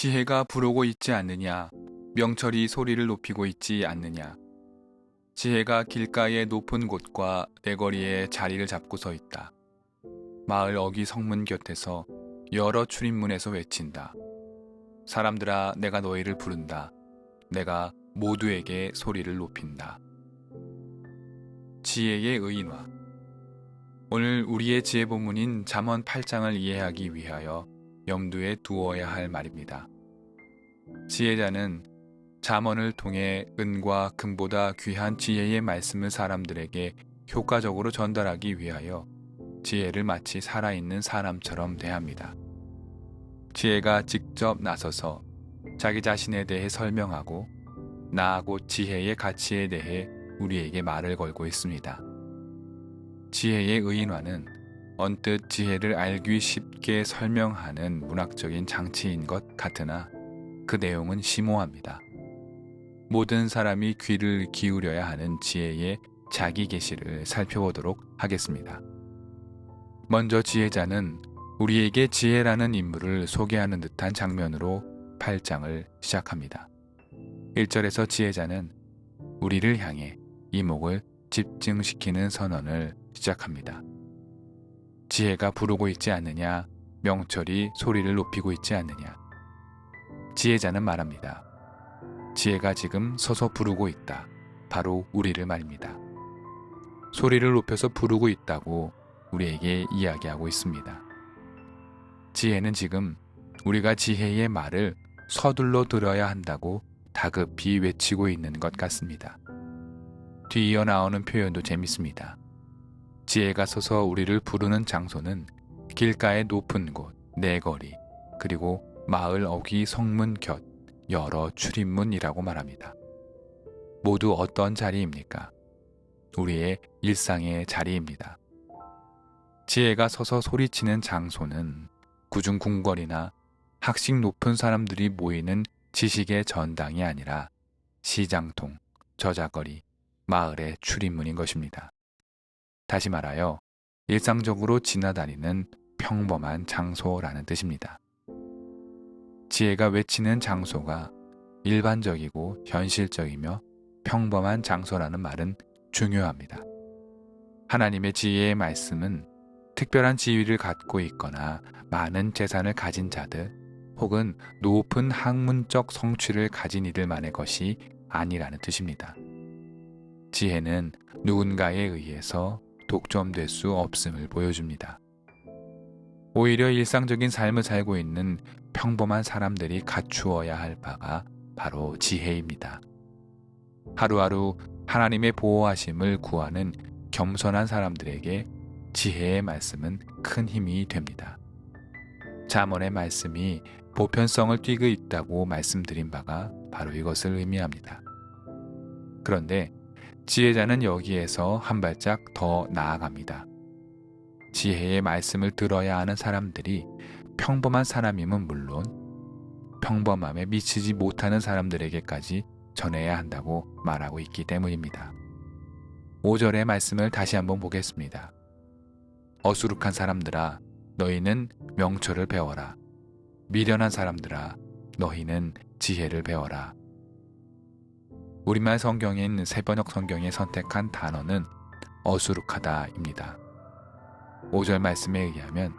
지혜가 부르고 있지 않느냐? 명철이 소리를 높이고 있지 않느냐? 지혜가 길가의 높은 곳과 내거리에 자리를 잡고 서 있다. 마을 어귀 성문 곁에서 여러 출입문에서 외친다. 사람들아, 내가 너희를 부른다. 내가 모두에게 소리를 높인다. 지혜의 의인화. 오늘 우리의 지혜 본문인 잠언 8장을 이해하기 위하여 염두에 두어야 할 말입니다. 지혜자는 잠언을 통해 은과 금보다 귀한 지혜의 말씀을 사람들에게 효과적으로 전달하기 위하여 지혜를 마치 살아있는 사람처럼 대합니다. 지혜가 직접 나서서 자기 자신에 대해 설명하고 나하고 지혜의 가치에 대해 우리에게 말을 걸고 있습니다. 지혜의 의인화는 언뜻 지혜를 알기 쉽게 설명하는 문학적인 장치인 것 같으나 그 내용은 심오합니다. 모든 사람이 귀를 기울여야 하는 지혜의 자기 계시를 살펴보도록 하겠습니다. 먼저 지혜자는 우리에게 지혜라는 인물을 소개하는 듯한 장면으로 8장을 시작합니다. 1절에서 지혜자는 우리를 향해 이목을 집중시키는 선언을 시작합니다. 지혜가 부르고 있지 않느냐? 명철이 소리를 높이고 있지 않느냐? 지혜자는 말합니다. 지혜가 지금 서서 부르고 있다. 바로 우리를 말입니다. 소리를 높여서 부르고 있다고 우리에게 이야기하고 있습니다. 지혜는 지금 우리가 지혜의 말을 서둘러 들어야 한다고 다급히 외치고 있는 것 같습니다. 뒤이어 나오는 표현도 재밌습니다. 지혜가 서서 우리를 부르는 장소는 길가의 높은 곳, 내거리, 그리고 마을 어귀 성문 곁, 여러 출입문이라고 말합니다. 모두 어떤 자리입니까? 우리의 일상의 자리입니다. 지혜가 서서 소리치는 장소는 구중 궁궐이나 학식 높은 사람들이 모이는 지식의 전당이 아니라 시장통, 저작거리, 마을의 출입문인 것입니다. 다시 말하여 일상적으로 지나다니는 평범한 장소라는 뜻입니다. 지혜가 외치는 장소가 일반적이고 현실적이며 평범한 장소라는 말은 중요합니다. 하나님의 지혜의 말씀은 특별한 지위를 갖고 있거나 많은 재산을 가진 자들 혹은 높은 학문적 성취를 가진 이들만의 것이 아니라는 뜻입니다. 지혜는 누군가에 의해서 독점될 수 없음을 보여줍니다. 오히려 일상적인 삶을 살고 있는 평범한 사람들이 갖추어야 할 바가 바로 지혜입니다. 하루하루 하나님의 보호하심을 구하는 겸손한 사람들에게 지혜의 말씀은 큰 힘이 됩니다. 잠언의 말씀이 보편성을 띠고 있다고 말씀드린 바가 바로 이것을 의미합니다. 그런데 지혜자는 여기에서 한 발짝 더 나아갑니다. 지혜의 말씀을 들어야 하는 사람들이 평범한 사람임은 물론 평범함에 미치지 못하는 사람들에게까지 전해야 한다고 말하고 있기 때문입니다. 5절의 말씀을 다시 한번 보겠습니다. 어수룩한 사람들아, 너희는 명철을 배워라. 미련한 사람들아, 너희는 지혜를 배워라. 우리말 성경인 새번역 성경에 선택한 단어는 어수룩하다입니다. 5절 말씀에 의하면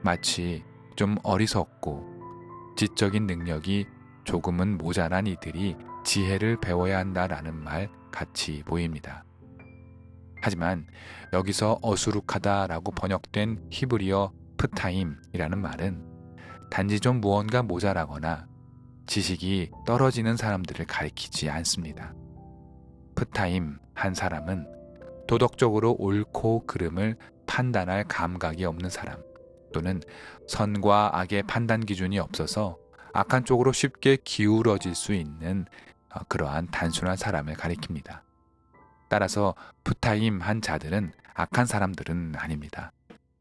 마치 좀 어리석고 지적인 능력이 조금은 모자란 이들이 지혜를 배워야 한다라는 말 같이 보입니다. 하지만 여기서 어수룩하다라고 번역된 히브리어 프타임이라는 말은 단지 좀 무언가 모자라거나 지식이 떨어지는 사람들을 가리키지 않습니다. 프타임 한 사람은 도덕적으로 옳고 그름을 판단할 감각이 없는 사람 또는 선과 악의 판단 기준이 없어서 악한 쪽으로 쉽게 기울어질 수 있는 그러한 단순한 사람을 가리킵니다. 따라서 푸타임 한 자들은 악한 사람들은 아닙니다.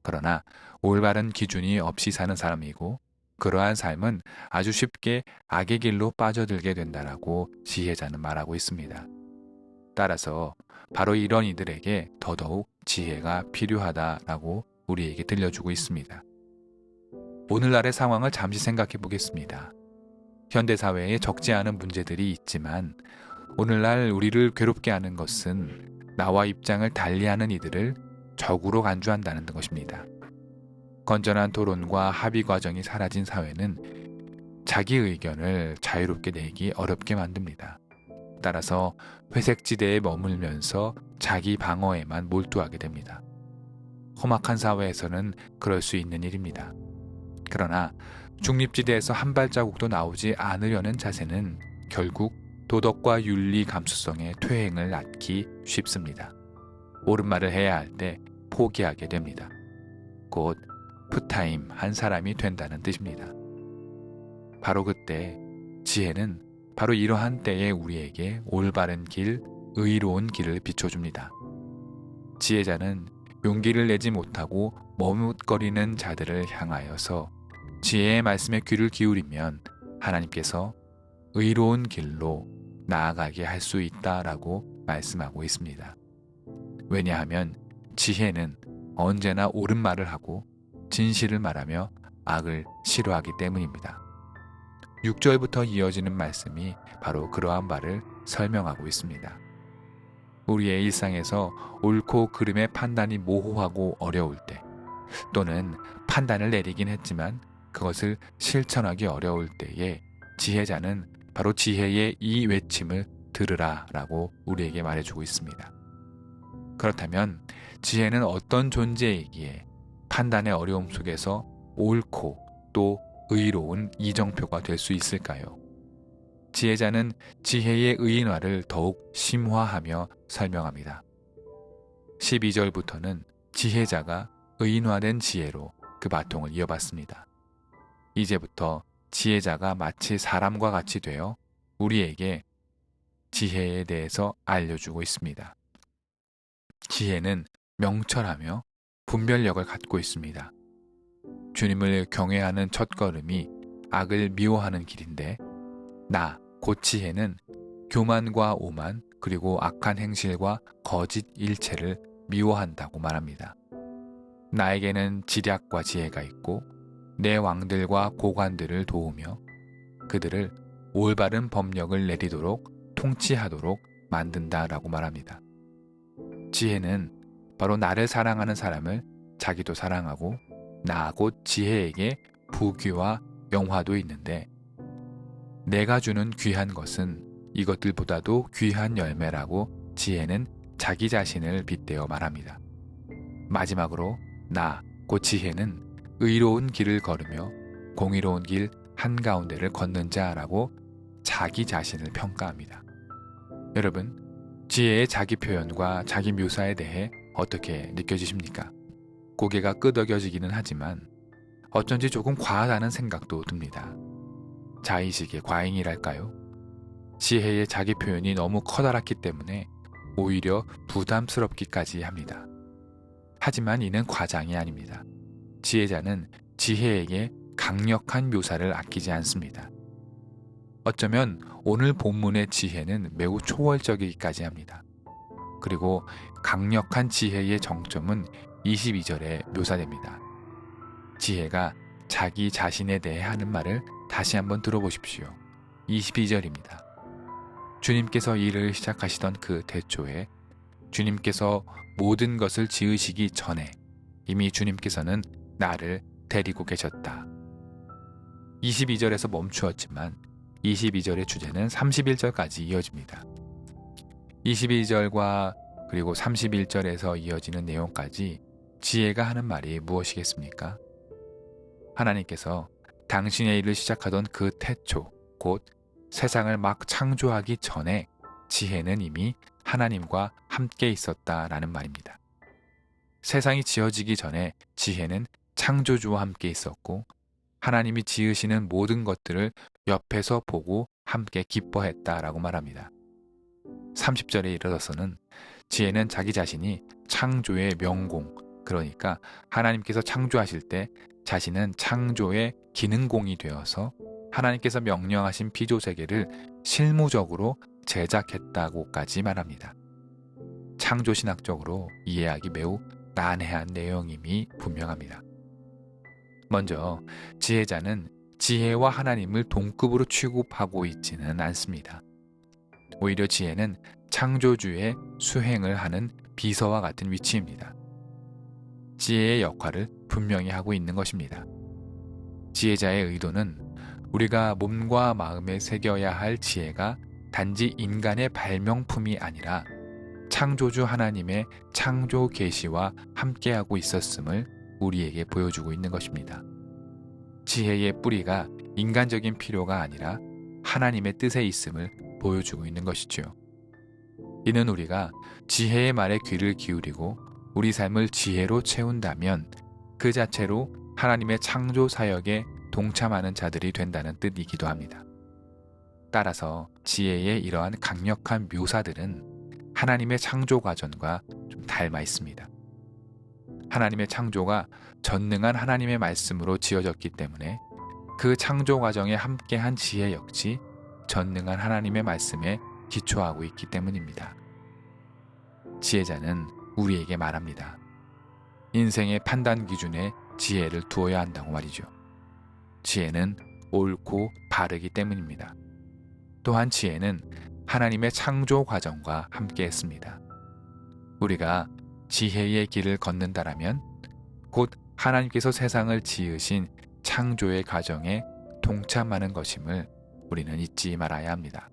그러나 올바른 기준이 없이 사는 사람이고 그러한 삶은 아주 쉽게 악의 길로 빠져들게 된다라고 지혜자는 말하고 있습니다. 따라서 바로 이런 이들에게 더더욱 지혜가 필요하다라고 우리에게 들려주고 있습니다. 오늘날의 상황을 잠시 생각해 보겠습니다. 현대사회에 적지 않은 문제들이 있지만 오늘날 우리를 괴롭게 하는 것은 나와 입장을 달리하는 이들을 적으로 간주한다는 것입니다. 건전한 토론과 합의 과정이 사라진 사회는 자기 의견을 자유롭게 내기 어렵게 만듭니다. 따라서 회색지대에 머물면서 자기 방어에만 몰두하게 됩니다. 험악한 사회에서는 그럴 수 있는 일입니다. 그러나 중립지대에서 한 발자국도 나오지 않으려는 자세는 결국 도덕과 윤리 감수성의 퇴행을 낳기 쉽습니다. 옳은 말을 해야 할 때 포기하게 됩니다. 곧 푸타임 한 사람이 된다는 뜻입니다. 바로 그때 지혜는 바로 이러한 때에 우리에게 올바른 길, 의로운 길을 비춰줍니다. 지혜자는 용기를 내지 못하고 머뭇거리는 자들을 향하여서 지혜의 말씀에 귀를 기울이면 하나님께서 의로운 길로 나아가게 할 수 있다라고 말씀하고 있습니다. 왜냐하면 지혜는 언제나 옳은 말을 하고 진실을 말하며 악을 싫어하기 때문입니다. 6절부터 이어지는 말씀이 바로 그러한 바를 설명하고 있습니다. 우리의 일상에서 옳고 그름의 판단이 모호하고 어려울 때, 또는 판단을 내리긴 했지만 그것을 실천하기 어려울 때에 지혜자는 바로 지혜의 이 외침을 들으라 라고 우리에게 말해주고 있습니다. 그렇다면 지혜는 어떤 존재이기에 판단의 어려움 속에서 옳고 또 의로운 이정표가 될 수 있을까요? 지혜자는 지혜의 의인화를 더욱 심화하며 설명합니다. 12절부터는 지혜자가 의인화된 지혜로 그 바통을 이어받습니다. 이제부터 지혜자가 마치 사람과 같이 되어 우리에게 지혜에 대해서 알려주고 있습니다. 지혜는 명철하며 분별력을 갖고 있습니다. 주님을 경외하는 첫걸음이 악을 미워하는 길인데 곧 지혜는 교만과 오만 그리고 악한 행실과 거짓 일체를 미워한다고 말합니다. 나에게는 지략과 지혜가 있고 내 왕들과 고관들을 도우며 그들을 올바른 법령을 내리도록 통치하도록 만든다라고 말합니다. 지혜는 바로 나를 사랑하는 사람을 자기도 사랑하고 나 곧 지혜에게 부귀와 영화도 있는데 내가 주는 귀한 것은 이것들보다도 귀한 열매라고 지혜는 자기 자신을 빗대어 말합니다. 마지막으로 곧 지혜는 의로운 길을 걸으며 공의로운 길 한가운데를 걷는 자라고 자기 자신을 평가합니다. 여러분, 지혜의 자기 표현과 자기 묘사에 대해 어떻게 느껴지십니까? 고개가 끄덕여지기는 하지만 어쩐지 조금 과하다는 생각도 듭니다. 자의식의 과잉이랄까요? 지혜의 자기 표현이 너무 커다랗기 때문에 오히려 부담스럽기까지 합니다. 하지만 이는 과장이 아닙니다. 지혜자는 지혜에게 강력한 묘사를 아끼지 않습니다. 어쩌면 오늘 본문의 지혜는 매우 초월적이기까지 합니다. 그리고 강력한 지혜의 정점은 22절에 묘사됩니다. 지혜가 자기 자신에 대해 하는 말을 다시 한번 들어보십시오. 22절입니다. 주님께서 일을 시작하시던 그 태초에 주님께서 모든 것을 지으시기 전에 이미 주님께서는 나를 데리고 계셨다. 22절에서 멈추었지만 22절의 주제는 31절까지 이어집니다. 22절과 그리고 31절에서 이어지는 내용까지 지혜가 하는 말이 무엇이겠습니까? 하나님께서 당신의 일을 시작하던 그 태초, 곧 세상을 막 창조하기 전에 지혜는 이미 하나님과 함께 있었다라는 말입니다. 세상이 지어지기 전에 지혜는 창조주와 함께 있었고 하나님이 지으시는 모든 것들을 옆에서 보고 함께 기뻐했다라고 말합니다. 30절에 이르러서는 지혜는 자기 자신이 창조의 명공, 그러니까 하나님께서 창조하실 때 자신은 창조의 기능공이 되어서 하나님께서 명령하신 피조세계를 실무적으로 제작했다고까지 말합니다. 창조신학적으로 이해하기 매우 난해한 내용임이 분명합니다. 먼저 지혜자는 지혜와 하나님을 동급으로 취급하고 있지는 않습니다. 오히려 지혜는 창조주의 수행을 하는 비서와 같은 위치입니다. 지혜의 역할을 분명히 하고 있는 것입니다. 지혜자의 의도는 우리가 몸과 마음에 새겨야 할 지혜가 단지 인간의 발명품이 아니라 창조주 하나님의 창조 계시와 함께하고 있었음을 우리에게 보여주고 있는 것입니다. 지혜의 뿌리가 인간적인 필요가 아니라 하나님의 뜻에 있음을 보여주고 있는 것이죠. 이는 우리가 지혜의 말에 귀를 기울이고 우리 삶을 지혜로 채운다면 그 자체로 하나님의 창조 사역에 동참하는 자들이 된다는 뜻이기도 합니다. 따라서 지혜의 이러한 강력한 묘사들은 하나님의 창조 과정과 좀 닮아 있습니다. 하나님의 창조가 전능한 하나님의 말씀으로 지어졌기 때문에 그 창조 과정에 함께한 지혜 역시 전능한 하나님의 말씀에 기초하고 있기 때문입니다. 지혜자는 우리에게 말합니다. 인생의 판단 기준에 지혜를 두어야 한다고 말이죠. 지혜는 옳고 바르기 때문입니다. 또한 지혜는 하나님의 창조 과정과 함께했습니다. 우리가 지혜의 길을 걷는다라면 곧 하나님께서 세상을 지으신 창조의 과정에 동참하는 것임을 우리는 잊지 말아야 합니다.